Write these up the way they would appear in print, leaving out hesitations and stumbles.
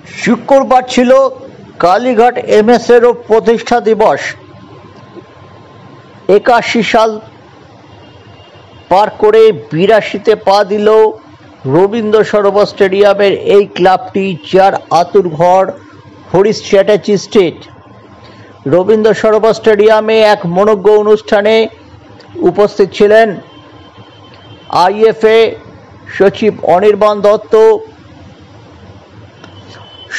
শুক্রবার ছিল কালীঘাট এমএসেরও প্রতিষ্ঠা দিবস। 81 সাল পার করে 82তে পা দিল রবীন্দ্র সরোবর স্টেডিয়ামের এই ক্লাবটি, যার আঁতুড়ঘর হরিশ চ্যাটার্জি স্ট্রিট। রবীন্দ্র সরোবর স্টেডিয়ামে এক মনোজ্ঞ অনুষ্ঠানে উপস্থিত ছিলেন আইএফএ সচিব অনির্বাণ দত্ত,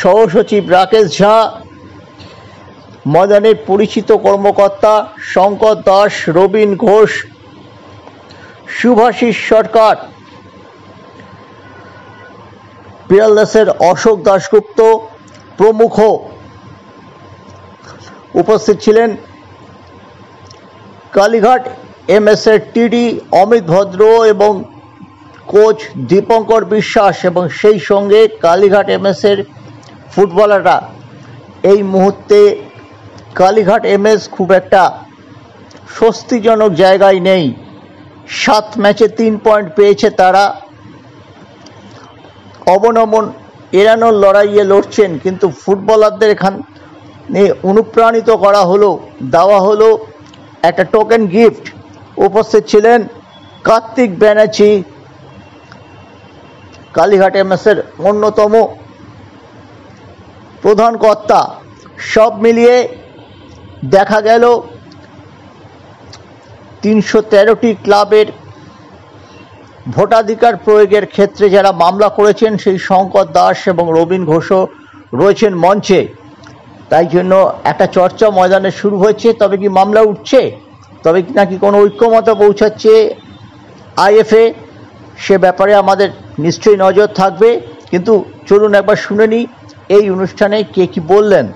সহসচিব রাকেশ ঝা, ময়দানের পরিচিত কর্মকর্তা শঙ্কর দাস, রবীন ঘোষ, শুভাশিস সরকার, পিয়ারলেসের অশোক দাশগুপ্ত প্রমুখ। উপস্থিত ছিলেন কালীঘাট এমএসের টিডি অমিত ভদ্র এবং কোচ দীপঙ্কর বিশ্বাস, এবং সেই সঙ্গে কালীঘাট এমএসের ফুটবলাররা। এই মুহূর্তে কালীঘাট এমএস খুব একটা স্বস্তিজনক জায়গায় নেই। 7 ম্যাচে 3 পয়েন্ট পেয়েছে তারা, অবনমন এড়ানোর লড়াইয়ে লড়ছেন, কিন্তু ফুটবলারদের এখানে অনুপ্রাণিত করা হলো, দেওয়া হলো একটা টোকেন গিফট। উপস্থিত ছিলেন কার্তিক ব্যানার্জি, কালীঘাট এমএসের অন্যতম প্রধান কর্তা। সব মিলিয়ে দেখা গেল 313টি ক্লাবের ভোটাধিকার প্রয়োগের ক্ষেত্রে যারা মামলা করেছেন, সেই শঙ্কর দাস এবং রবীন ঘোষও রয়েছেন মঞ্চে। তাই জন্য একটা চর্চা ময়দানে শুরু হয়েছে। তবে কি মামলা উঠছে, তবে নাকি কোনো ঐক্যমতে পৌঁছাচ্ছে আইএফএ, সে ব্যাপারে আমাদের নিশ্চয়ই নজর থাকবে। কিন্তু চলুন একবার শুনে নিই এই অনুষ্ঠানে কে কি বললেন।